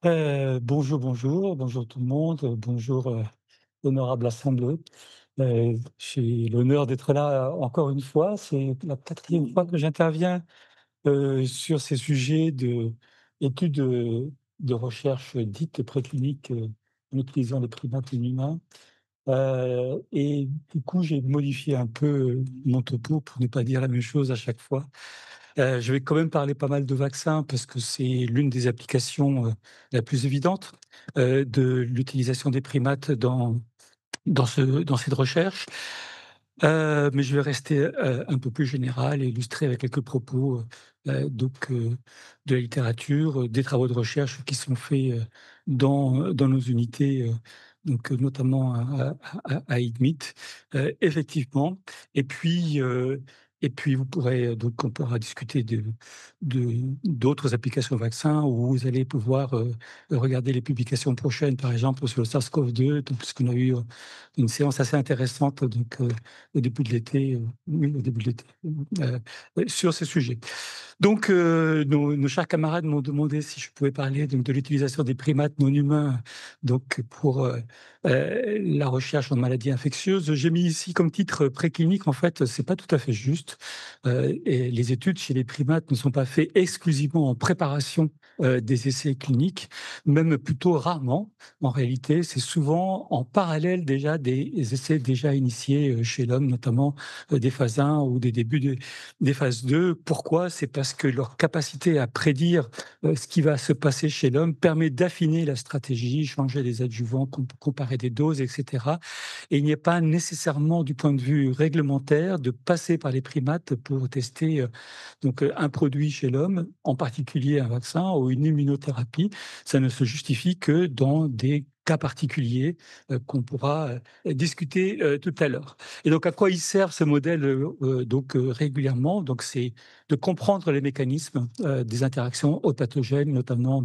Bonjour tout le monde, bonjour, honorable assemblée. J'ai l'honneur d'être là, encore une fois. C'est la quatrième fois que j'interviens, sur ces sujets d'études, de recherche dites précliniques, en utilisant les primates humains. Et du coup, j'ai modifié un peu, mon topo pour ne pas dire la même chose à chaque fois. Je vais quand même parler pas mal de vaccins parce que c'est l'une des applications, la plus évidente, de l'utilisation des primates dans cette recherche. Mais je vais rester, un peu plus général et illustrer avec quelques propos, de la littérature, des travaux de recherche qui sont faits, dans nos unités, notamment à IDMIT, effectivement. Et puis, heu vous pourrez, on pourra discuter d'autres applications vaccins où vous allez pouvoir, regarder les publications prochaines, par exemple sur le SARS-CoV-2, puisqu'on a eu, une séance assez intéressante au début de l'été, oui, au début de l'été, sur ce sujet. Donc, nos chers camarades m'ont demandé si je pouvais parler donc de l'utilisation des primates non humains, donc pour, la recherche en maladies infectieuses. J'ai mis ici comme titre, préclinique. En fait, c'est pas tout à fait juste. Et les études chez les primates ne sont pas faites exclusivement en préparation, des essais cliniques, même plutôt rarement. En réalité, c'est souvent en parallèle déjà des essais déjà initiés, chez l'homme, notamment, des phases 1 ou des débuts des phases 2. Pourquoi? C'est parce que leur capacité à prédire, ce qui va se passer chez l'homme permet d'affiner la stratégie, changer les adjuvants, comparer des doses et cetera. Et il n'y a pas nécessairement, du point de vue réglementaire, de passer par les primates pour tester, un produit chez l'homme, en particulier un vaccin ou une immunothérapie. Ça ne se justifie que dans des cas particuliers, qu'on pourra, discuter, tout à l'heure. Et donc à quoi il sert ce modèle, régulièrement? Donc c'est de comprendre les mécanismes, des interactions hôtes pathogènes notamment.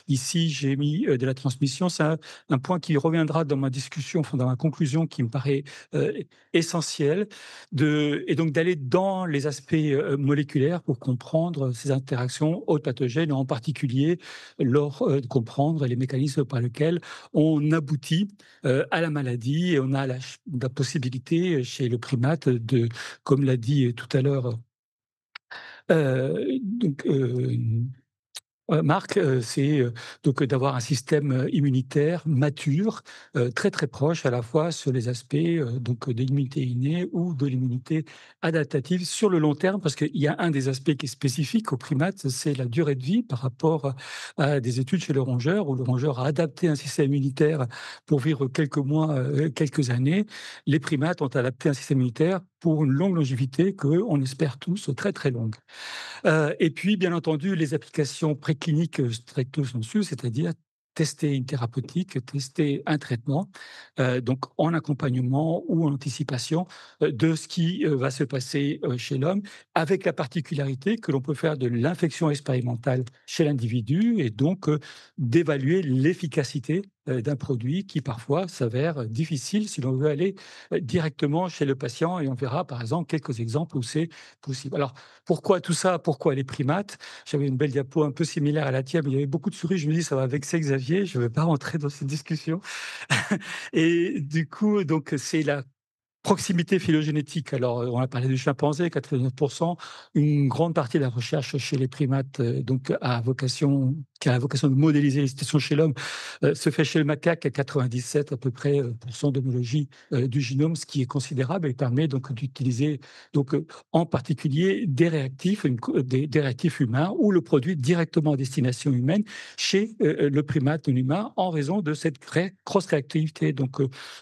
Ici j'ai mis, de la transmission. C'est un point qui reviendra dans ma discussion, enfin dans ma conclusion, qui me paraît, heu, essentiel, et donc d'aller dans les aspects, moléculaires pour comprendre ces interactions hôtes pathogènes, en particulier de comprendre les mécanismes par lesquels on aboutit, à la maladie. Et on a la possibilité, chez le primate, comme l'a dit tout à l'heure, heu, donc Marc, c'est, d'avoir un système, immunitaire mature, très, très proche à la fois sur les aspects, de l'immunité innée ou de l'immunité adaptative sur le long terme. Parce qu'il y a un des aspects qui est spécifique aux primates, c'est la durée de vie par rapport à des études chez le rongeur, où le rongeur a adapté un système immunitaire pour vivre quelques mois, quelques années. Les primates ont adapté un système immunitaire pour une longue longévité qu'on espère tous très, très longue. Et puis, bien entendu, les applications précliniques, stricto sensu, c'est-à-dire tester une thérapeutique, tester un traitement, donc en accompagnement ou en anticipation, de ce qui, va se passer, chez l'homme, avec la particularité que l'on peut faire de l'infection expérimentale chez l'individu et donc, d'évaluer l'efficacité, d'un produit qui parfois s'avère difficile si l'on veut aller, directement chez le patient. Et on verra par exemple quelques exemples où c'est possible. Alors, pourquoi tout ça? Pourquoi les primates? J'avais une belle diapo un peu similaire à la tienne, mais il y avait beaucoup de souris. Je me dis: «Ça va vexer Xavier, je ne vais pas rentrer dans cette discussion». Et du coup, c'est la proximité phylogénétique. Alors, on a parlé du chimpanzé, 99. Une grande partie de la recherche chez les primates, qui a vocation de modéliser les situations chez l'homme, se fait chez le macaque à 97 à peu près, d'homologie, du génome, ce qui est considérable et permet donc d'utiliser en particulier des réactifs, des réactifs humains ou le produit directement à destination humaine chez, le primate non humain en raison de cette cross-réactivité.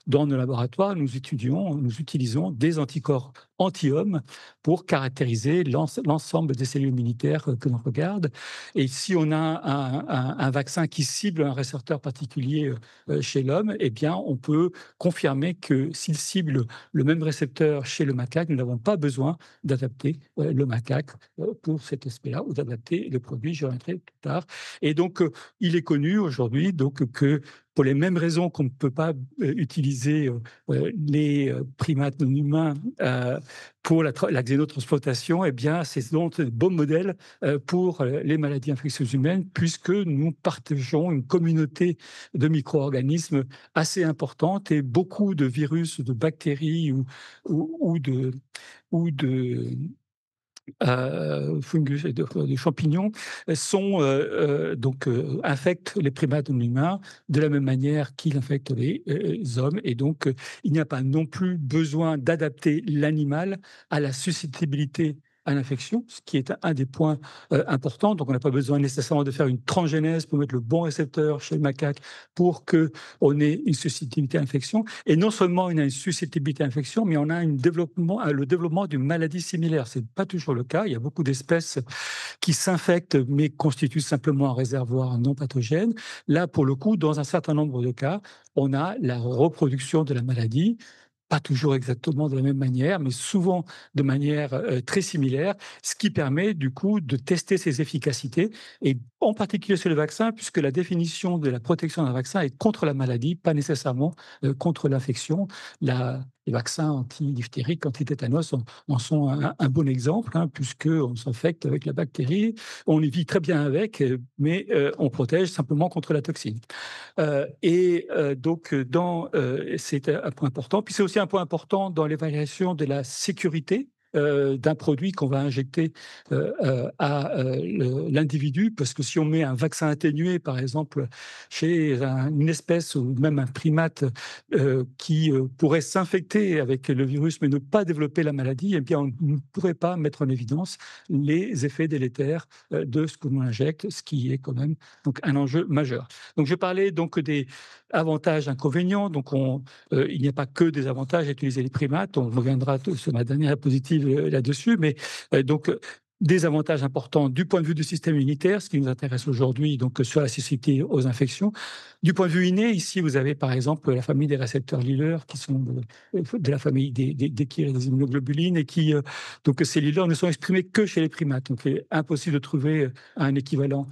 Dans nos laboratoires, nous utilisons des anticorps anti-hommes pour caractériser l'ensemble des cellules immunitaires, que l'on regarde. Et si on a un vaccin qui cible un récepteur particulier, chez l'homme, eh bien, on peut confirmer que s'il cible le même récepteur chez le macaque, nous n'avons pas besoin d'adapter, le macaque, pour cet aspect-là ou d'adapter le produit, j'y reviendrai plus tard. Et il est connu aujourd'hui que pour les mêmes raisons qu'on ne peut pas utiliser les primates non humains pour la xénotransplantation, eh bien, c'est donc un bon modèle pour les maladies infectieuses humaines, puisque nous partageons une communauté de micro-organismes assez importante et beaucoup de virus, de bactéries ou de fungus et de champignons sont infectent les primates non humains de la même manière qu'ils infectent les hommes, et donc il n'y a pas non plus besoin d'adapter l'animal à la susceptibilité à l'infection, ce qui est un des points importants. Donc on n'a pas besoin nécessairement de faire une transgénèse pour mettre le bon récepteur chez le macaque pour qu'on ait une susceptibilité à l'infection. Et non seulement on a une susceptibilité à l'infection, mais on a le développement d'une maladie similaire. Ce n'est pas toujours le cas. Il y a beaucoup d'espèces qui s'infectent, mais constituent simplement un réservoir non pathogène. Là, pour le coup, dans un certain nombre de cas, on a la reproduction de la maladie, pas toujours exactement de la même manière, mais souvent de manière très similaire, ce qui permet du coup de tester ses efficacités, et en particulier sur le vaccin, puisque la définition de la protection d'un vaccin est contre la maladie, pas nécessairement contre l'infection. Les vaccins anti-diphtériques, anti-tétanos en sont un bon exemple, hein, puisqu'on s'infecte avec la bactérie, on y vit très bien avec, mais on protège simplement contre la toxine. C'est un point important. Puis c'est aussi un point important dans l'évaluation de la sécurité d'un produit qu'on va injecter à l'individu, parce que si on met un vaccin atténué, par exemple, chez une espèce ou même un primate qui pourrait s'infecter avec le virus mais ne pas développer la maladie, eh bien, on ne pourrait pas mettre en évidence les effets délétères de ce que l'on injecte, ce qui est quand même donc un enjeu majeur. Donc, je parlais donc des avantages, inconvénients. Donc, il n'y a pas que des avantages à utiliser les primates. On reviendra sur ma dernière diapositive là-dessus. Mais des avantages importants du point de vue du système immunitaire, ce qui nous intéresse aujourd'hui, donc sur la susceptibilité aux infections. Du point de vue inné, ici, vous avez par exemple la famille des récepteurs Liller, qui sont de la famille des KIR et des immunoglobulines, et qui, donc ces Liller ne sont exprimés que chez les primates. Donc, il est impossible de trouver un équivalent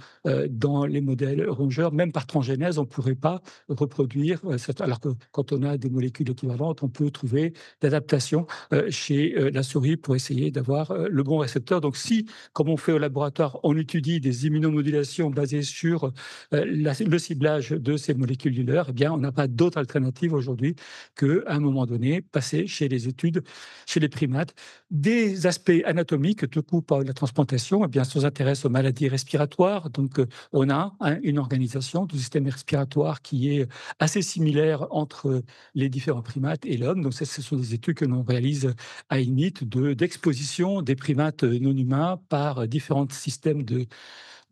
dans les modèles rongeurs. Même par transgénèse, on ne pourrait pas reproduire, alors que quand on a des molécules équivalentes, on peut trouver d'adaptation chez la souris pour essayer d'avoir le bon récepteur. Donc, si, comme on fait au laboratoire, on étudie des immunomodulations basées sur le ciblage de ces molécules Liller, eh bien, on n'a pas d'autre alternative aujourd'hui qu'à un moment donné, passer chez les études, chez les primates. Des aspects anatomiques, tout coup par la transplantation, eh bien, ça s'intéresse aux maladies respiratoires. Donc, on a une organisation du système respiratoire qui est assez similaire entre les différents primates et l'homme. Donc, ce sont des études que l'on réalise à INIT d'exposition des primates non humains par différents systèmes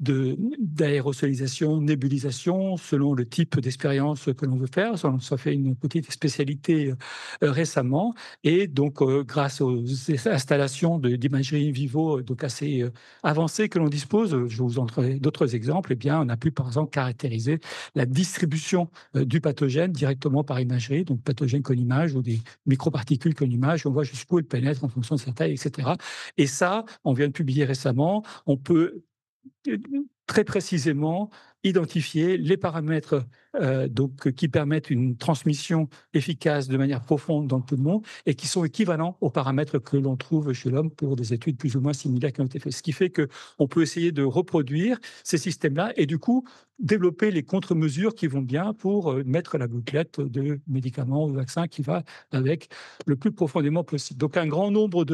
d'aérosolisation, nébulisation, selon le type d'expérience que l'on veut faire. Ça fait une petite spécialité récemment. Et donc, grâce aux installations d'imagerie in vivo donc assez avancées que l'on dispose, je vous en donnerai d'autres exemples, eh bien, on a pu, par exemple, caractériser la distribution du pathogène directement par imagerie, donc pathogène qu'on image ou des microparticules qu'on image. On voit jusqu'où elles pénètrent en fonction de sa taille, etc. Et ça, on vient de publier récemment, on peut très précisément identifier les paramètres qui permettent une transmission efficace de manière profonde dans le poumon et qui sont équivalents aux paramètres que l'on trouve chez l'homme pour des études plus ou moins similaires qui ont été faites. Ce qui fait qu'on peut essayer de reproduire ces systèmes-là et du coup développer les contre-mesures qui vont bien pour mettre la gouttelette de médicaments ou de vaccins qui va avec le plus profondément possible. Donc un grand nombre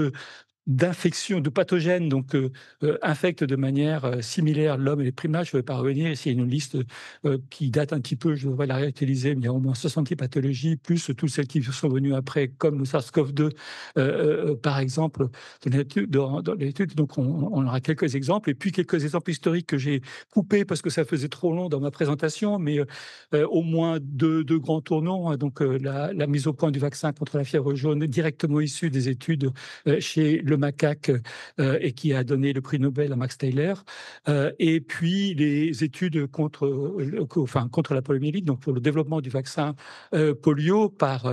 d'infections, de pathogènes, donc infectent de manière similaire l'homme et les primates. Je ne vais pas revenir, ici il y a une liste qui date un petit peu, je devrais la réutiliser, mais il y a au moins 70 pathologies, plus toutes celles qui sont venues après, comme le SARS-CoV-2, par exemple, dans l'étude. Donc on aura quelques exemples, et puis quelques exemples historiques que j'ai coupés parce que ça faisait trop long dans ma présentation, mais au moins deux grands tournants, hein. Donc la mise au point du vaccin contre la fièvre jaune, directement issue des études chez le macaque et qui a donné le prix Nobel à Max Taylor. Et puis les études contre la poliomyélite, donc pour le développement du vaccin polio par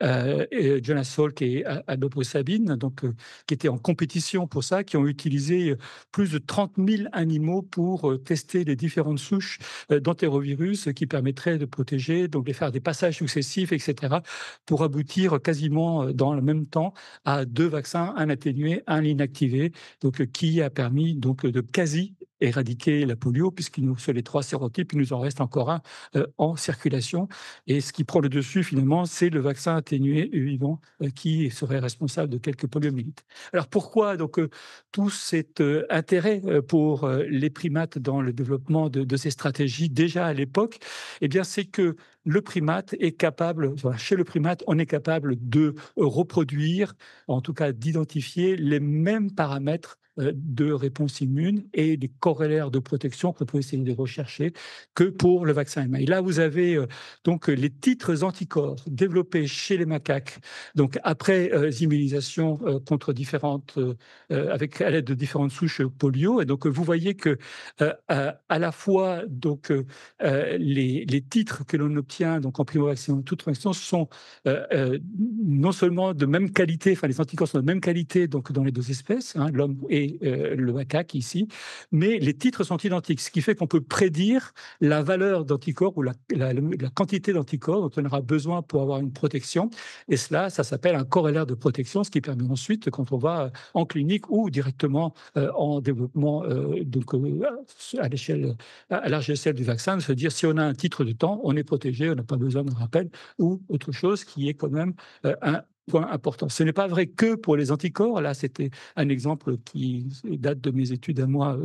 et Jonas Salk et Adolfo Sabine, donc qui étaient en compétition pour ça, qui ont utilisé plus de 30 000 animaux pour tester les différentes souches d'entérovirus qui permettraient de protéger, donc de faire des passages successifs, etc., pour aboutir quasiment dans le même temps à 2 vaccins, un atténué, un inactivé, donc qui a permis donc de quasi éradiquer la polio, sur les 3 sérotypes, il nous en reste encore un en circulation. Et ce qui prend le dessus, finalement, c'est le vaccin atténué et vivant qui serait responsable de quelques poliomyélites. Alors pourquoi donc tout cet intérêt pour les primates dans le développement de ces stratégies déjà à l'époque? Eh bien, c'est que le primate est capable, enfin, chez le primate, on est capable de reproduire, en tout cas d'identifier les mêmes paramètres de réponse immune et des corrélaires de protection qu'on peut essayer de rechercher que pour le vaccin humain. Et là, vous avez donc les titres anticorps développés chez les macaques, donc après immunisation contre différentes, avec à l'aide de différentes souches polio. Et donc vous voyez que à la fois donc les titres que l'on obtient donc en primo-vaccination, toute vaccination sont non seulement de même qualité, enfin les anticorps sont de même qualité donc dans les 2 espèces, hein, l'homme et le macaque ici, mais les titres sont identiques, ce qui fait qu'on peut prédire la valeur d'anticorps ou la quantité d'anticorps dont on aura besoin pour avoir une protection. Et cela, ça s'appelle un corrélaire de protection, ce qui permet ensuite, quand on va en clinique ou directement en développement donc, à l'échelle, à large échelle du vaccin, de se dire si on a un titre de temps, on est protégé, on n'a pas besoin de rappel ou autre chose qui est quand même un point important. Ce n'est pas vrai que pour les anticorps. Là, c'était un exemple qui date de mes études à moi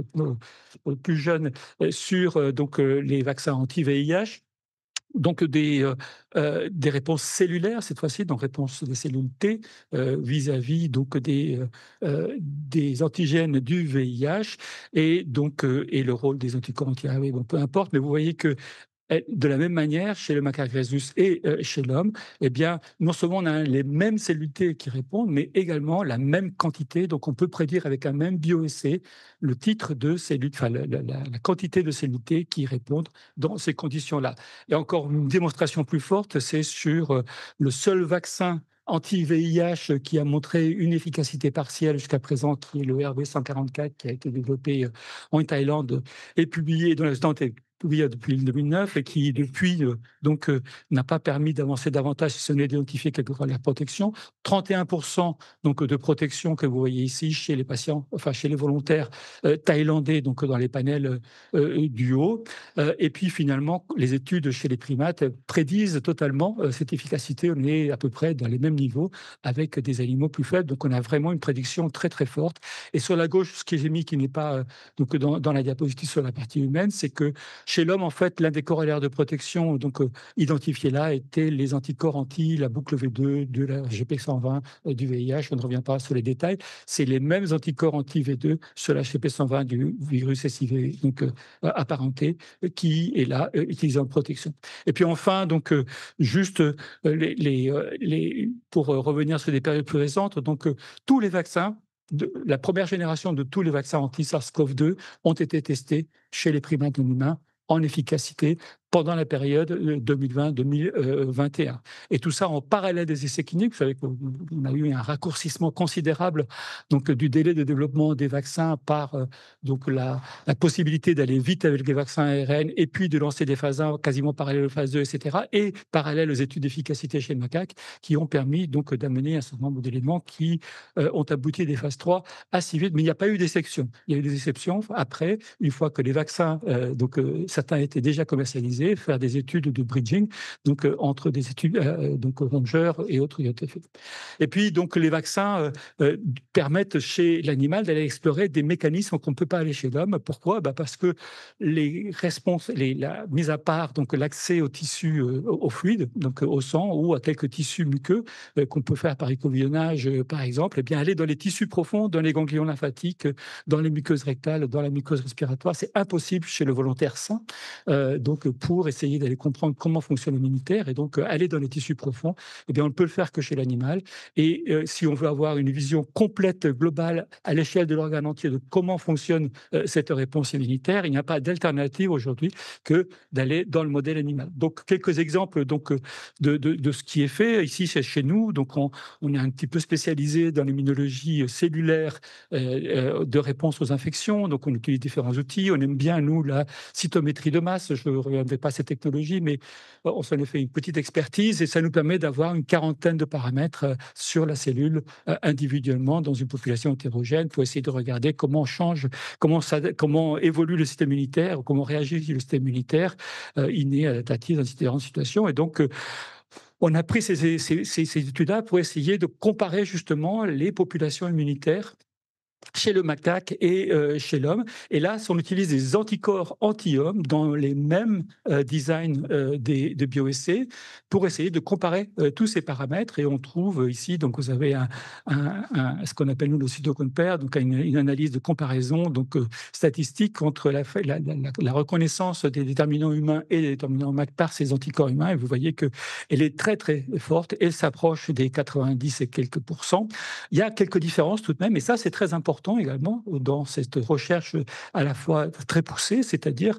plus jeune sur donc les vaccins anti-VIH. Donc des réponses cellulaires cette fois-ci, donc réponses des cellules T vis-à-vis donc des antigènes du VIH et donc et le rôle des anticorps anti-RV, bon peu importe, mais vous voyez que de la même manière, chez le macaque rhesus et chez l'homme, eh bien, non seulement on a les mêmes cellules T qui répondent, mais également la même quantité. Donc, on peut prédire avec un même bioessai le titre de cellules, enfin, la quantité de cellules T qui répondent dans ces conditions-là. Et encore une démonstration plus forte, c'est sur le seul vaccin anti-VIH qui a montré une efficacité partielle jusqu'à présent, qui est le RV144, qui a été développé en Thaïlande et publié dans la publié depuis 2009 et qui, depuis, n'a pas permis d'avancer davantage si ce n'est d'identifier quelques relais de protection. 31% donc, de protection que vous voyez ici chez les patients, enfin chez les volontaires thaïlandais, donc dans les panels du haut. Et puis finalement, les études chez les primates prédisent totalement cette efficacité. On est à peu près dans les mêmes niveaux avec des animaux plus faibles. Donc on a vraiment une prédiction très très forte. Et sur la gauche, ce que j'ai mis qui n'est pas donc dans la diapositive sur la partie humaine, c'est que chez l'homme, en fait, l'un des corrélaires de protection donc identifiés là étaient les anticorps anti la boucle V2 de la GP120 du VIH. Je ne reviens pas sur les détails. C'est les mêmes anticorps anti-V2 sur la GP120 du virus SIV donc apparenté qui est là utilisé en protection. Et puis enfin, donc juste pour revenir sur des périodes plus récentes, donc tous les vaccins la première génération de tous les vaccins anti-SARS-CoV-2 ont été testés chez les primates non humains en efficacité pendant la période 2020-2021. Et tout ça en parallèle des essais cliniques. Vous savez qu'on a eu un raccourcissement considérable donc, du délai de développement des vaccins par donc la possibilité d'aller vite avec les vaccins ARN et puis de lancer des phases 1 quasiment parallèles aux phases 2, etc. Et parallèles aux études d'efficacité chez le macaque qui ont permis donc d'amener un certain nombre d'éléments qui ont abouti à des phases 3 assez vite. Mais il n'y a pas eu d'exception. Il y a eu des exceptions après, une fois que les vaccins, certains étaient déjà commercialisés, faire des études de bridging, donc entre des études donc rongeurs et autres IOTF. Et puis donc les vaccins permettent chez l'animal d'aller explorer des mécanismes qu'on ne peut pas aller chez l'homme. Pourquoi? Parce que la mise à part donc l'accès aux tissus, aux fluides, donc au sang ou à quelques tissus muqueux qu'on peut faire par écouvillonnage, par exemple, et bien aller dans les tissus profonds, dans les ganglions lymphatiques, dans les muqueuses rectales, dans la muqueuse respiratoire, c'est impossible chez le volontaire sain. Donc pour essayer d'aller comprendre comment fonctionne l'immunitaire et donc aller dans les tissus profonds, eh bien, on ne peut le faire que chez l'animal. Et si on veut avoir une vision complète, globale, à l'échelle de l'organe entier de comment fonctionne cette réponse immunitaire, il n'y a pas d'alternative aujourd'hui que d'aller dans le modèle animal. Donc, quelques exemples donc, de ce qui est fait. Ici, c'est chez nous. Donc, on est un petit peu spécialisé dans l'immunologie cellulaire de réponse aux infections. Donc, on utilise différents outils. On aime bien, nous, la cytométrie de masse. Je ne reviendrai pas à cette technologie, mais on s'en est fait une petite expertise et ça nous permet d'avoir une quarantaine de paramètres sur la cellule individuellement dans une population hétérogène pour essayer de regarder comment change, comment évolue le système immunitaire, comment réagit le système immunitaire inné, adaptatif dans différentes situations. Et donc, on a pris ces études-là pour essayer de comparer justement les populations immunitaires chez le macaque et chez l'homme. Et là, on utilise des anticorps anti-hommes dans les mêmes designs de bioessais pour essayer de comparer tous ces paramètres. Et on trouve ici, donc vous avez ce qu'on appelle nous le pseudo-compare, donc une analyse de comparaison donc statistique entre la reconnaissance des déterminants humains et des déterminants mac par ces anticorps humains. Et vous voyez qu'elle est très très forte. Elle s'approche des 90 et quelques pourcents. Il y a quelques différences tout de même, et ça c'est très important également dans cette recherche à la fois très poussée, c'est-à-dire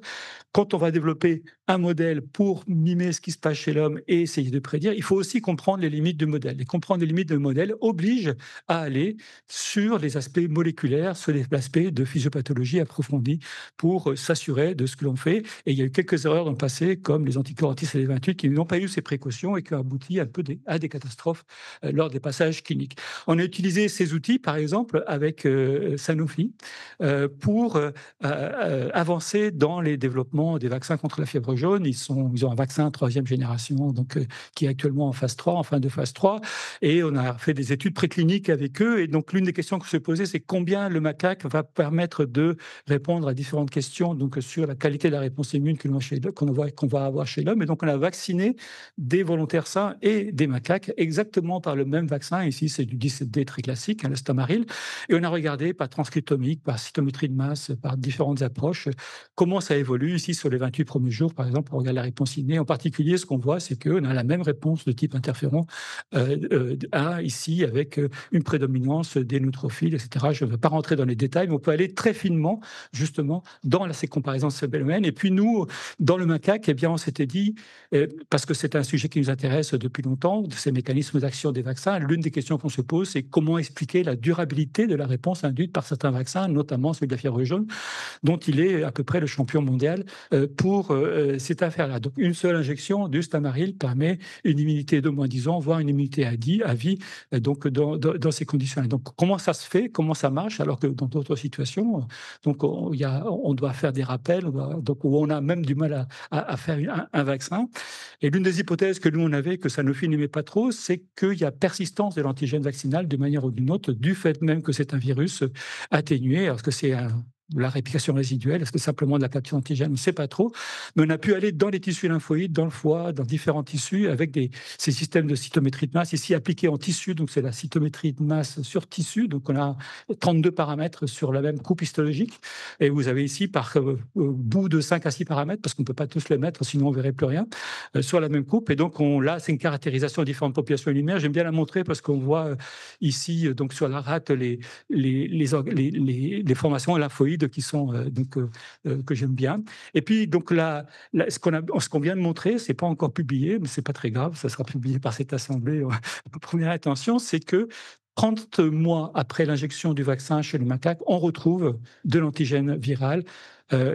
quand on va développer un modèle pour mimer ce qui se passe chez l'homme et essayer de prédire, il faut aussi comprendre les limites du modèle. Et comprendre les limites du modèle oblige à aller sur les aspects moléculaires, sur les aspects de physiopathologie approfondie pour s'assurer de ce que l'on fait. Et il y a eu quelques erreurs dans le passé, comme les anticorps anti-CD28 qui n'ont pas eu ces précautions et qui ont abouti à des catastrophes lors des passages cliniques. On a utilisé ces outils, par exemple, avec Sanofi, pour avancer dans les développements des vaccins contre la fièvre jaune. Ils ont un vaccin troisième génération donc, qui est actuellement en phase 3, en fin de phase 3, et on a fait des études précliniques avec eux. Et donc, l'une des questions que se posait, c'est combien le macaque va permettre de répondre à différentes questions donc, sur la qualité de la réponse immune qu'on va avoir chez l'homme. Et donc, on a vacciné des volontaires sains et des macaques exactement par le même vaccin. Ici, c'est du 17D très classique, le Stamaril. Et on a regardé par transcriptomique, par cytométrie de masse, par différentes approches, comment ça évolue. Ici, sur les 28 premiers jours, par exemple, on regarde la réponse innée. En particulier, ce qu'on voit, c'est qu'on a la même réponse de type interféron A ici, avec une prédominance des neutrophiles, etc. Je ne vais pas rentrer dans les détails, mais on peut aller très finement, justement, dans ces comparaisons de ce phénomène. Et puis, nous, dans le macaque, eh bien, on s'était dit, parce que c'est un sujet qui nous intéresse depuis longtemps, de ces mécanismes d'action des vaccins, l'une des questions qu'on se pose, c'est comment expliquer la durabilité de la réponse induite par certains vaccins, notamment celui de la fièvre jaune, dont il est à peu près le champion mondial pour cette affaire-là. Donc, une seule injection du Stamaril permet une immunité de moins 10 ans, voire une immunité à vie, donc dans ces conditions-là. Donc, comment ça se fait, comment ça marche, alors que dans d'autres situations, donc on doit faire des rappels, donc où on a même du mal à faire un vaccin. Et l'une des hypothèses que nous on avait, que Sanofi n'aimait pas trop, c'est qu'il y a persistance de l'antigène vaccinal de manière ou d'une autre, du fait même que c'est un virus atténué. Est-ce que c'est la réplication résiduelle, est-ce que simplement de la capture antigène, on ne sait pas trop, mais on a pu aller dans les tissus lymphoïdes, dans le foie, dans différents tissus, avec ces systèmes de cytométrie de masse, ici appliqués en tissu, donc c'est la cytométrie de masse sur tissu, donc on a 32 paramètres sur la même coupe histologique, et vous avez ici par bout de 5 à 6 paramètres, parce qu'on ne peut pas tous les mettre, sinon on ne verrait plus rien, sur la même coupe, et donc là, c'est une caractérisation de différentes populations lumière. J'aime bien la montrer parce qu'on voit ici, donc sur la rate, les formations lymphoïdes qui sont que j'aime bien. Et puis donc ce qu'on vient de montrer, c'est pas encore publié, mais c'est pas très grave, ça sera publié par cette assemblée. Première intention, c'est que 30 mois après l'injection du vaccin chez le macaque, on retrouve de l'antigène viral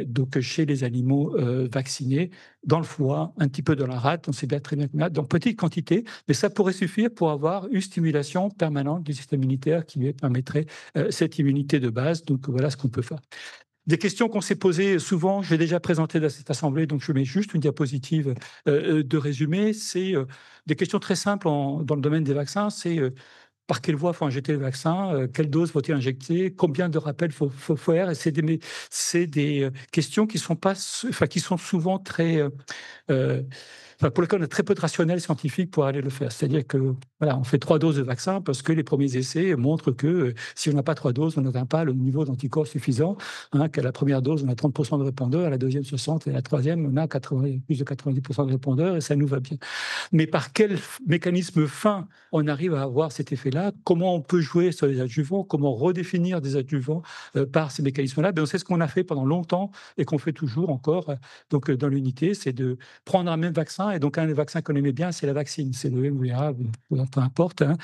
donc chez les animaux vaccinés, dans le foie, un petit peu dans la rate, on sait bien très bien dans petite quantité, mais ça pourrait suffire pour avoir une stimulation permanente du système immunitaire qui lui permettrait cette immunité de base. Donc voilà ce qu'on peut faire. Des questions qu'on s'est posées souvent, j'ai déjà présenté dans cette assemblée, donc je mets juste une diapositive de résumé. C'est des questions très simples dans le domaine des vaccins, c'est par quelle voie faut injecter le vaccin, quelle dose faut-il injecter, combien de rappels faut faire. Et c'est des questions qui sont souvent très enfin, pour lequel on a très peu de rationnel scientifique pour aller le faire. C'est-à-dire que, voilà, on fait 3 doses de vaccin parce que les premiers essais montrent que si on n'a pas 3 doses, on n'atteint pas le niveau d'anticorps suffisant. Hein, qu'à la première dose, on a 30% de répondeurs, à la deuxième 60, et à la troisième, on a 80, plus de 90% de répondeurs, et ça nous va bien. Mais par quel mécanisme fin on arrive à avoir cet effet-là? Comment on peut jouer sur les adjuvants? Comment redéfinir des adjuvants par ces mécanismes-là? Ben, c'est ce qu'on a fait pendant longtemps et qu'on fait toujours encore dans l'unité, c'est de prendre un même vaccin. Et donc un des vaccins qu'on aimait bien, c'est la vaccine, c'est le MVA, peu importe. Hein.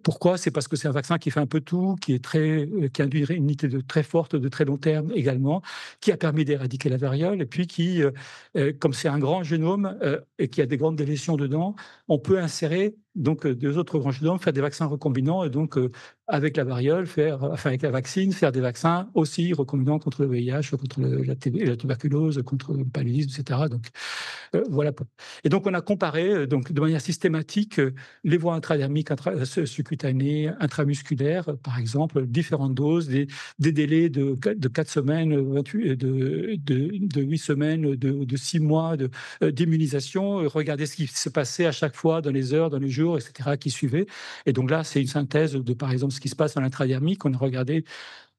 Pourquoi? C'est parce que c'est un vaccin qui fait un peu tout, qui induit une unité très forte de très long terme également, qui a permis d'éradiquer la variole, et puis qui, comme c'est un grand génome et qu'il y a des grandes délétions dedans, on peut insérer donc 2 autres grands génomes, faire des vaccins recombinants, et donc avec la variole, avec la vaccine, faire des vaccins aussi recombinants contre le VIH, contre la tuberculose, contre le paludisme, etc. Donc voilà. Et donc on a comparé donc de manière systématique les voies intradermiques, subcutanées, intramusculaires, par exemple, différentes doses, des délais de 4 semaines, 28, de 8 semaines, de 6 mois d'immunisation, regarder ce qui se passait à chaque fois dans les heures, dans les jours, etc., qui suivaient. Et donc là, c'est une synthèse de, par exemple, ce qui se passe en intradermique. On a regardé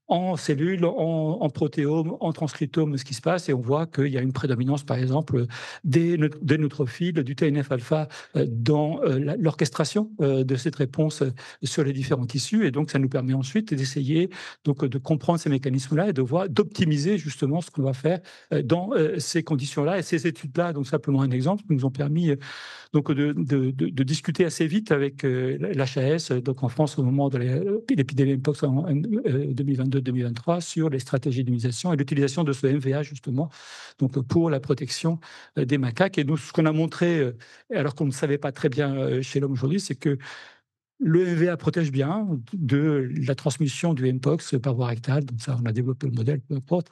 en cellules, en protéomes, en transcriptomes, ce qui se passe, et on voit qu'il y a une prédominance, par exemple, des neutrophiles, du TNF-alpha dans l'orchestration de cette réponse sur les différents tissus. Et donc, ça nous permet ensuite d'essayer donc, de comprendre ces mécanismes-là et d'optimiser justement ce qu'on va faire dans ces conditions-là. Et ces études-là, donc simplement un exemple, nous ont permis donc de discuter assez vite avec l'HAS, donc en France au moment de l'épidémie Mpox en 2022-2023, sur les stratégies d'immunisation et l'utilisation de ce MVA justement donc pour la protection des macaques. Et nous, ce qu'on a montré, alors qu'on ne savait pas très bien chez l'homme aujourd'hui, c'est que le MVA protège bien de la transmission du Mpox par voie rectale, donc ça, on a développé le modèle, peu importe.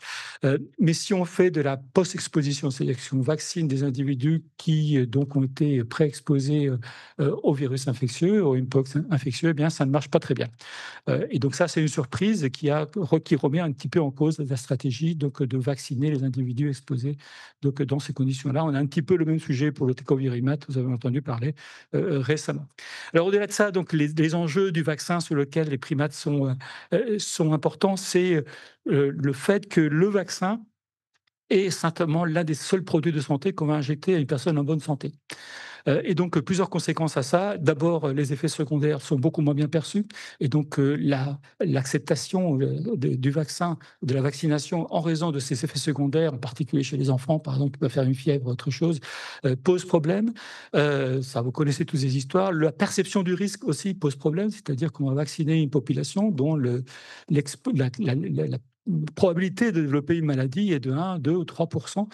Mais si on fait de la post-exposition, c'est-à-dire si on vaccine des individus qui donc ont été pré-exposés au virus infectieux, au Mpox infectieux, eh bien, ça ne marche pas très bien. Et donc ça, c'est une surprise qui remet un petit peu en cause la stratégie donc, de vacciner les individus exposés donc, dans ces conditions-là. On a un petit peu le même sujet pour le tecovirimat, vous avez entendu parler récemment. Alors au-delà de ça, donc les enjeux du vaccin sur lesquels les primates sont importants, c'est le fait que le vaccin est simplement l'un des seuls produits de santé qu'on va injecter à une personne en bonne santé. Et donc, plusieurs conséquences à ça. D'abord, les effets secondaires sont beaucoup moins bien perçus. Et donc, l'acceptation du vaccin, de la vaccination, en raison de ces effets secondaires, en particulier chez les enfants, par exemple, qui peuvent faire une fièvre ou autre chose, pose problème. Ça, vous connaissez toutes ces histoires. La perception du risque aussi pose problème, c'est-à-dire qu'on va vacciner une population dont la probabilité de développer une maladie est de 1, 2 ou 3%.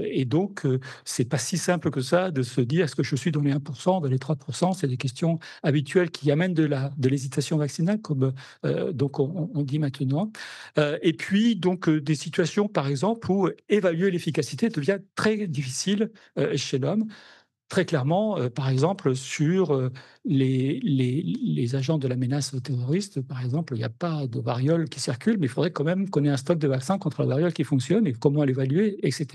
Et donc, c'est pas si simple que ça de se dire est-ce que je suis dans les 1%, dans les 3%. C'est des questions habituelles qui amènent de l'hésitation vaccinale, comme donc on dit maintenant. Et puis, donc, des situations, par exemple, où évaluer l'efficacité devient très difficile chez l'homme. Très clairement, par exemple, sur les agents de la menace terroriste, par exemple, il n'y a pas de variole qui circule, mais il faudrait quand même qu'on ait un stock de vaccins contre la variole qui fonctionne, et comment l'évaluer, etc.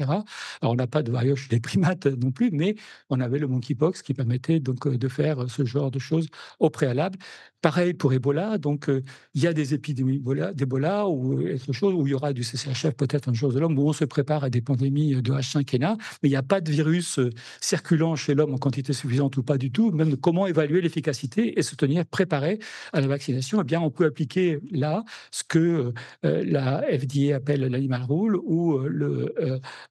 Alors, on n'a pas de variole chez les primates non plus, mais on avait le monkeypox qui permettait donc de faire ce genre de choses au préalable. Pareil pour Ebola, donc il y a des épidémies d'Ebola ou autre chose, où il y aura du CCHF peut-être un jour de l'homme, où on se prépare à des pandémies de H5N1, mais il n'y a pas de virus circulant chez l'homme en quantité suffisante ou pas du tout. Même comment évaluer l'efficacité et se tenir préparé à la vaccination, eh bien, on peut appliquer là ce que la FDA appelle l'animal rule, ou le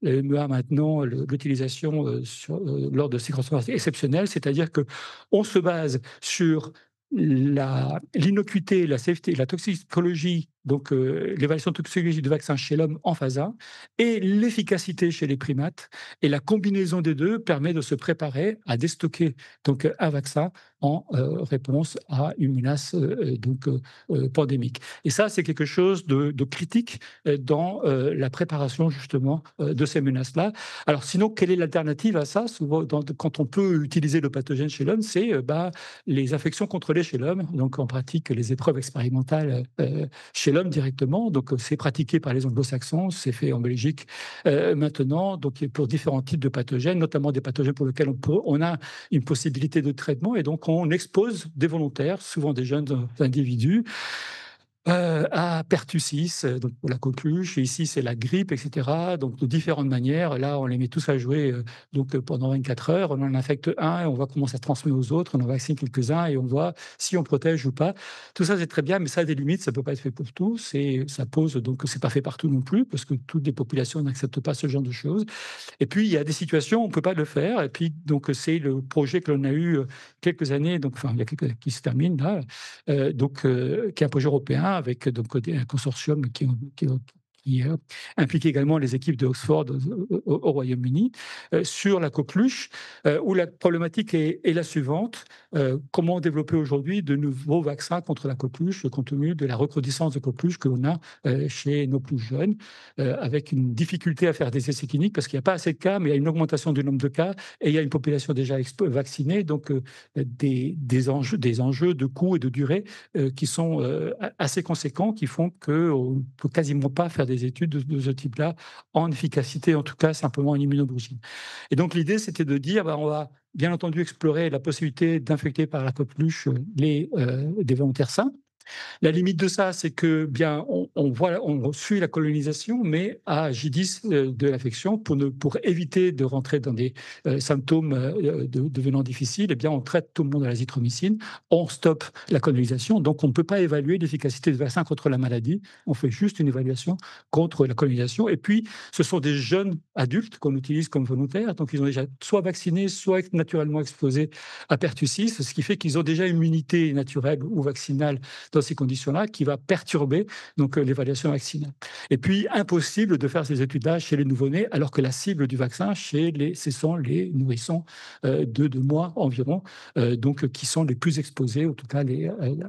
MEA maintenant, l'utilisation lors de circonstances exceptionnelles, c'est-à-dire qu'on se base sur l'innocuité, la safety, la toxicologie, donc l'évaluation de toxicologie du vaccin chez l'homme en phase 1, et l'efficacité chez les primates. Et la combinaison des deux permet de se préparer à déstocker donc, un vaccin en réponse à une menace pandémique. Et ça, c'est quelque chose de critique dans la préparation justement de ces menaces-là. Alors sinon, quelle est l'alternative à ça? Souvent, quand on peut utiliser le pathogène chez l'homme, c'est les infections contrôlées chez l'homme. Donc en pratique, les épreuves expérimentales chez chez l'homme directement. Donc, c'est pratiqué par les anglo-saxons, c'est fait en Belgique maintenant, donc pour différents types de pathogènes, notamment des pathogènes pour lesquels on a une possibilité de traitement. Et donc, on expose des volontaires, souvent des jeunes individus, à pertussis, donc pour la coqueluche, et ici c'est la grippe, et cetera. Donc de différentes manières. Là, on les met tous à jouer pendant 24 heures. On en infecte un et on voit comment ça se transmet aux autres. On en vaccine quelques-uns et on voit si on protège ou pas. Tout ça, c'est très bien, mais ça a des limites. Ça peut pas être fait pour tous et ça pose donc c'est pas fait partout non plus parce que toutes les populations n'acceptent pas ce genre de choses. Et puis, il y a des situations où on ne peut pas le faire. Et puis, donc, c'est le projet que l'on a eu quelques années, donc, enfin, il y a quelques, qui se termine là, qui est un projet européen avec donc, un consortium qui implique également les équipes de Oxford au Royaume-Uni, sur la coqueluche, où la problématique est la suivante. Comment développer aujourd'hui de nouveaux vaccins contre la coqueluche, compte tenu de la recrudescence de coqueluche que l'on a chez nos plus jeunes, avec une difficulté à faire des essais cliniques, parce qu'il n'y a pas assez de cas, mais il y a une augmentation du nombre de cas, et il y a une population déjà vaccinée, donc des enjeux de coût et de durée qui sont assez conséquents, qui font qu'on ne peut quasiment pas faire des études de ce type-là en efficacité, en tout cas simplement en immunologie. Et donc l'idée, c'était de dire, on va bien entendu explorer la possibilité d'infecter par la coqueluche des volontaires sains. La limite de ça, c'est que bien on suit la colonisation, mais à J10 de l'infection, pour éviter de rentrer dans des symptômes devenant difficiles, eh bien on traite tout le monde à l'azithromycine, on stoppe la colonisation, donc on ne peut pas évaluer l'efficacité du vaccin contre la maladie, on fait juste une évaluation contre la colonisation. Et puis ce sont des jeunes adultes qu'on utilise comme volontaires, donc ils ont déjà soit vacciné, soit naturellement exposés à pertussis, ce qui fait qu'ils ont déjà une immunité naturelle ou vaccinale dans ces conditions-là, qui va perturber donc l'évaluation vaccinale. Et puis, impossible de faire ces études-là chez les nouveau-nés, alors que la cible du vaccin, ce sont les nourrissons de 2 mois environ, donc qui sont les plus exposés, en tout cas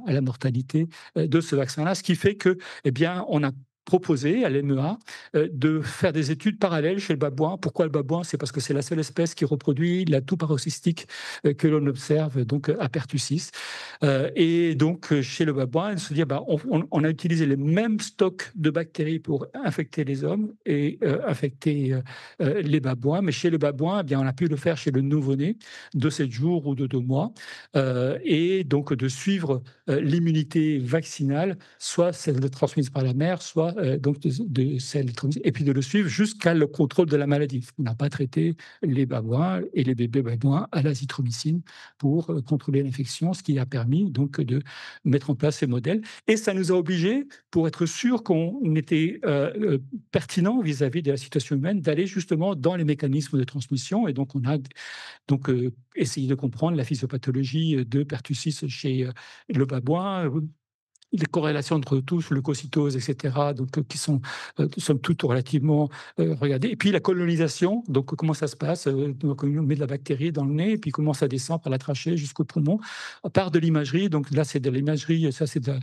à la mortalité de ce vaccin-là, ce qui fait que, eh bien, on a proposé à l'EMEA de faire des études parallèles chez le babouin. Pourquoi le babouin? C'est parce que c'est la seule espèce qui reproduit la toux paroxystique que l'on observe donc à Pertussis. Et donc chez le babouin, se dire on a utilisé les mêmes stocks de bactéries pour infecter les hommes et infecter les babouins, mais chez le babouin, eh bien, on a pu le faire chez le nouveau-né de 7 jours ou de 2 mois, et donc de suivre l'immunité vaccinale, soit celle transmise par la mère, soit donc de celle transmise, et puis de le suivre jusqu'à le contrôle de la maladie. On n'a pas traité les babouins et les bébés babouins à l'azithromycine pour contrôler l'infection, ce qui a permis donc de mettre en place ces modèles. Et ça nous a obligés, pour être sûr qu'on était pertinent vis-à-vis de la situation humaine, d'aller justement dans les mécanismes de transmission. Et donc on a donc essayé de comprendre la physiopathologie de pertussis chez le babouin, les corrélations entre tous, leucocytose, etc., donc, qui sont, somme toute, relativement regardées. Et puis la colonisation, donc comment ça se passe, donc, on met de la bactérie dans le nez, et puis comment ça descend par la trachée jusqu'au poumon, par de l'imagerie. Donc là, c'est de l'imagerie, ça c'est un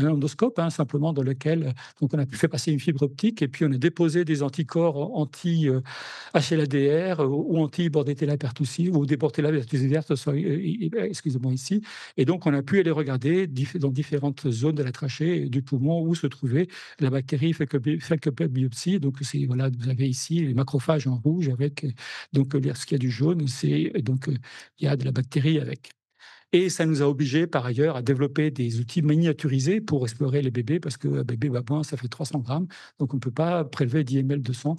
endoscope, simplement, dans lequel donc, on a pu faire passer une fibre optique, et puis on a déposé des anticorps anti-HLA-DR ou anti-Bordetella pertussis, ou des Bordetella pertussis verte, excusez-moi ici. Et donc, on a pu aller regarder dans différentes zones de la trachée du poumon où se trouvait la bactérie Faecal biopsie. Donc, voilà, vous avez ici les macrophages en rouge avec donc ce qu'il y a du jaune, c'est donc il y a de la bactérie avec. Et ça nous a obligés, par ailleurs, à développer des outils miniaturisés pour explorer les bébés, parce qu'un bébé babouin, ça fait 300 grammes, donc on ne peut pas prélever 10 ml de sang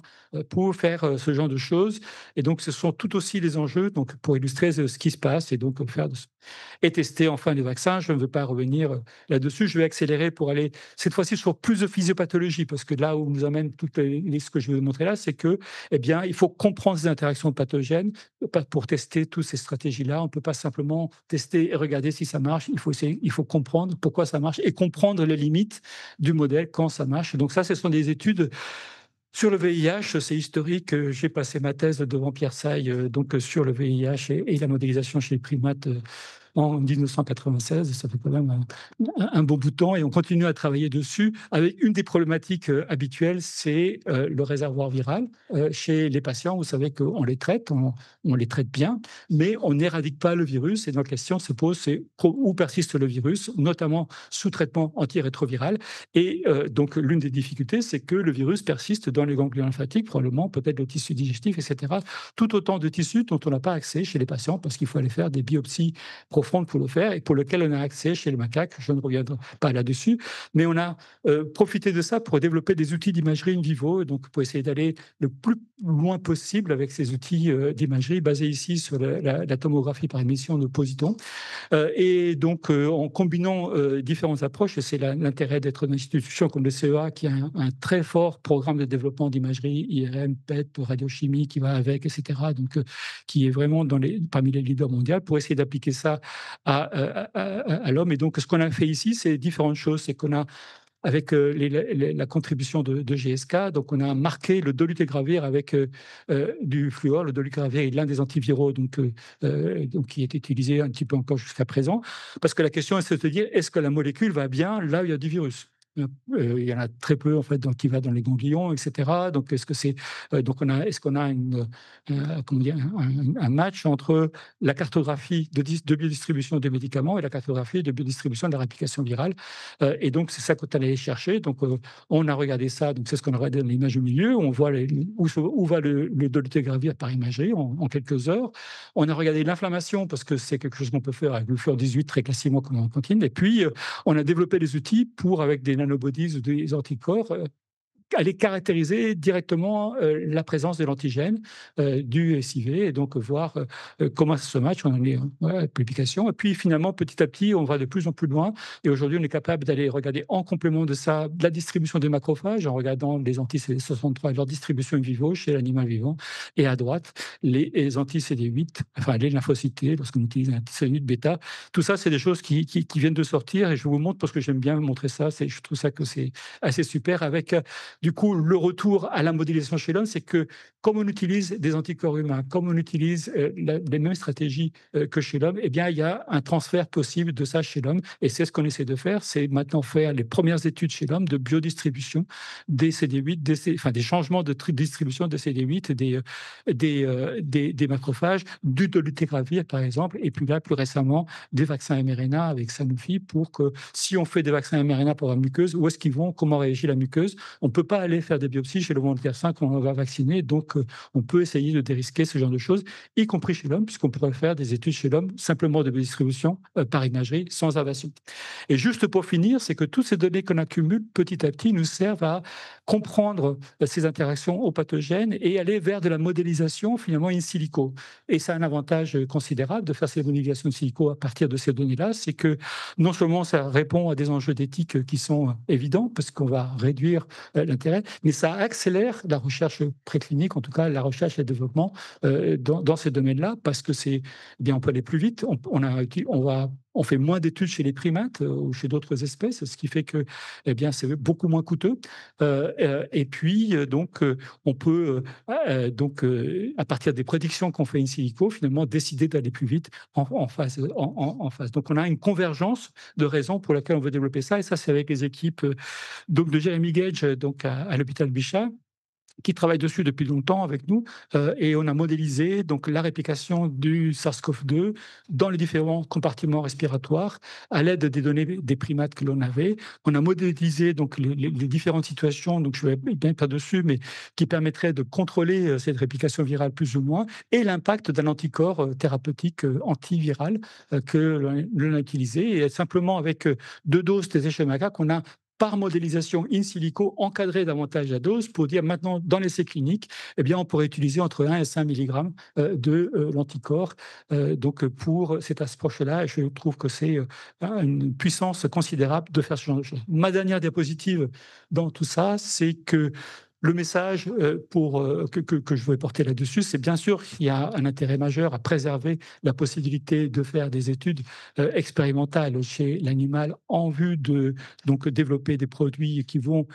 pour faire ce genre de choses. Et donc, ce sont tout aussi les enjeux donc, pour illustrer ce qui se passe et donc faire et tester enfin les vaccins. Je ne veux pas revenir là-dessus. Je vais accélérer pour aller cette fois-ci sur plus de physiopathologie, parce que là où nous amène ce que je vais vous montrer là, c'est que, eh bien, il faut comprendre ces interactions pathogènes pour tester toutes ces stratégies-là. On ne peut pas simplement tester et regarder si ça marche. Il faut comprendre pourquoi ça marche et comprendre les limites du modèle quand ça marche. Donc ça, ce sont des études sur le VIH, c'est historique. J'ai passé ma thèse devant Pierre Saille donc sur le VIH et la modélisation chez les primates en 1996, ça fait quand même un bon bout de temps et on continue à travailler dessus avec une des problématiques habituelles, c'est le réservoir viral. Chez les patients, vous savez qu'on les traite, on les traite bien, mais on n'éradique pas le virus et donc la question se pose, c'est où persiste le virus, notamment sous traitement antirétroviral. Et donc l'une des difficultés, c'est que le virus persiste dans les ganglions lymphatiques, probablement peut-être le tissu digestif, etc. Tout autant de tissus dont on n'a pas accès chez les patients parce qu'il faut aller faire des biopsies profondes pour le faire et pour lequel on a accès chez les macaques. Je ne reviendrai pas là-dessus, mais on a profité de ça pour développer des outils d'imagerie in vivo, donc pour essayer d'aller le plus loin possible avec ces outils d'imagerie basés ici sur la tomographie par émission de positons. Et donc, en combinant différentes approches, et c'est l'intérêt d'être une institution comme le CEA qui a un très fort programme de développement d'imagerie, IRM, PET, radiochimie qui va avec, etc., donc qui est vraiment parmi les leaders mondiaux pour essayer d'appliquer ça à l'homme. Et donc, ce qu'on a fait ici, c'est différentes choses. C'est qu'on a avec la contribution de GSK. Donc, on a marqué le dolutegravir avec du fluor. Le dolutegravir est l'un des antiviraux donc, qui est utilisé un petit peu encore jusqu'à présent. Parce que la question est de se dire, est-ce que la molécule va bien là où il y a du virus? Il y en a très peu en fait qui va dans les ganglions, etc. Donc est-ce que c'est donc est-ce qu'on a comment dire, un match entre la cartographie de biodistribution des médicaments et la cartographie de biodistribution de la réplication virale et donc c'est ça qu'on est allé chercher. Donc on a regardé ça. Donc c'est ce qu'on a regardé dans l'image au milieu. On voit où va le dolutegravir par imagerie en quelques heures. On a regardé l'inflammation parce que c'est quelque chose qu'on peut faire avec le fluor 18 très classiquement comme en cantine. Et puis on a développé des outils pour avec des nanobodies ou des anticorps aller caractériser directement la présence de l'antigène du SIV et donc voir comment ça se match. On en est à publication. Et puis finalement, petit à petit, on va de plus en plus loin. Et aujourd'hui, on est capable d'aller regarder en complément de ça la distribution des macrophages en regardant les anti-CD63 et leur distribution in vivo chez l'animal vivant. Et à droite, les anti-CD8, enfin les lymphocytes T, lorsqu'on utilise un anti-CD8 bêta. Tout ça, c'est des choses qui viennent de sortir et je vous montre parce que j'aime bien montrer ça. Je trouve ça que c'est assez super avec du coup, le retour à la modélisation chez l'homme, c'est que comme on utilise des anticorps humains, comme on utilise les mêmes stratégies que chez l'homme, eh bien, il y a un transfert possible de ça chez l'homme. Et c'est ce qu'on essaie de faire, c'est maintenant faire les premières études chez l'homme de biodistribution des CD8, des changements de distribution des CD8, des macrophages, du dolutegravir, par exemple, et puis là, plus récemment, des vaccins mRNA avec Sanofi pour que si on fait des vaccins mRNA pour la muqueuse, où est-ce qu'ils vont, comment réagit la muqueuse. On ne peut pas aller faire des biopsies chez le volontaire sain quand on va vacciner, donc on peut essayer de dérisquer ce genre de choses, y compris chez l'homme, puisqu'on pourrait faire des études chez l'homme simplement de biodistribution par imagerie, sans invasion. Et juste pour finir, c'est que toutes ces données qu'on accumule petit à petit nous servent à comprendre ces interactions aux pathogènes et aller vers de la modélisation finalement in silico. Et ça a un avantage considérable de faire ces modélisations in silico à partir de ces données-là, c'est que non seulement ça répond à des enjeux d'éthique qui sont évidents, parce qu'on va réduire l'intérêt, mais ça accélère la recherche préclinique, en tout cas la recherche et le développement dans ces domaines-là, parce que on peut aller plus vite, on fait moins d'études chez les primates ou chez d'autres espèces, ce qui fait que c'est beaucoup moins coûteux. Et puis, on peut, à partir des prédictions qu'on fait in silico, finalement, décider d'aller plus vite en phase. Donc, on a une convergence de raisons pour laquelle on veut développer ça. Et ça, c'est avec les équipes donc, de Jeremy Gage à l'hôpital Bichat, qui travaille dessus depuis longtemps avec nous, et on a modélisé donc la réplication du SARS-CoV-2 dans les différents compartiments respiratoires à l'aide des données des primates que l'on avait. On a modélisé donc les différentes situations, donc je ne vais bien pas dessus, mais qui permettraient de contrôler cette réplication virale plus ou moins, et l'impact d'un anticorps thérapeutique antiviral que l'on a utilisé. Et simplement avec 2 doses des échelles macaques, on a par modélisation in silico, encadrer davantage la dose pour dire maintenant, dans l'essai clinique, on pourrait utiliser entre 1 et 5 mg de l'anticorps donc pour cette approche-là. Et je trouve que c'est une puissance considérable de faire ce genre de choses. Ma dernière diapositive dans tout ça, c'est que Le message, que je voulais porter là-dessus, c'est bien sûr qu'il y a un intérêt majeur à préserver la possibilité de faire des études, expérimentales chez l'animal en vue de donc développer des produits qui vont,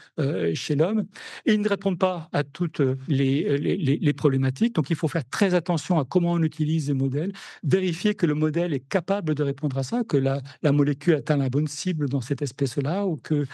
chez l'homme. Et ils ne répondent pas à toutes, les problématiques, donc il faut faire très attention à comment on utilise les modèles, vérifier que le modèle est capable de répondre à ça, que la molécule atteint la bonne cible dans cette espèce-là ou que,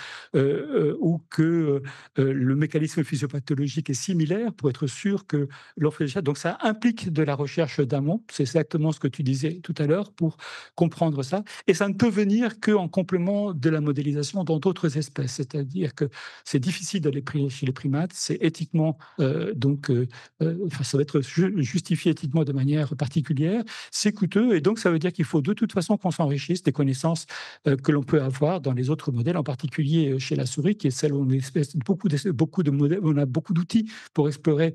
le mécanisme physiopathologique est similaire pour être sûr que l'on fait déjà. Donc ça implique de la recherche d'amont, c'est exactement ce que tu disais tout à l'heure, pour comprendre ça. Et ça ne peut venir qu'en complément de la modélisation dans d'autres espèces. C'est-à-dire que c'est difficile d'aller chez les primates, c'est éthiquement, enfin, ça va être justifié éthiquement de manière particulière, c'est coûteux, et donc ça veut dire qu'il faut de toute façon qu'on s'enrichisse des connaissances que l'on peut avoir dans les autres modèles, en particulier chez la souris, qui est celle où on espèce beaucoup de modèles, on a beaucoup d'outils pour explorer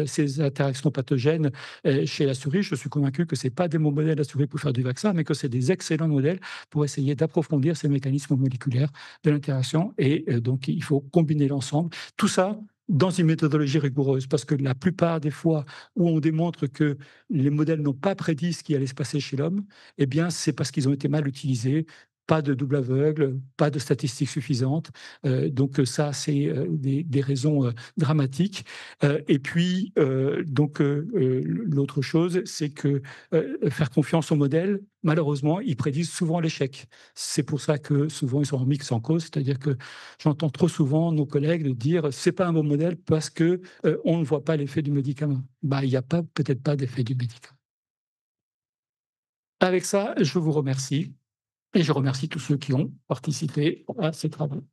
ces interactions pathogènes chez la souris. Je suis convaincu que ce n'est pas des bons modèles à souris pour faire du vaccin, mais que c'est des excellents modèles pour essayer d'approfondir ces mécanismes moléculaires de l'interaction. Et donc, il faut combiner l'ensemble. Tout ça dans une méthodologie rigoureuse, parce que la plupart des fois où on démontre que les modèles n'ont pas prédit ce qui allait se passer chez l'homme, eh bien, c'est parce qu'ils ont été mal utilisés, pas de double aveugle, pas de statistiques suffisantes. Donc ça, c'est des raisons dramatiques. Et puis, l'autre chose, c'est que faire confiance aux modèles, malheureusement, ils prédisent souvent l'échec. C'est pour ça que souvent, ils sont en mix en cause, c'est-à-dire que j'entends trop souvent nos collègues dire c'est pas un bon modèle parce que on ne voit pas l'effet du médicament. Bah, il n'y a pas peut-être pas d'effet du médicament. Avec ça, je vous remercie et je remercie tous ceux qui ont participé à ces travaux.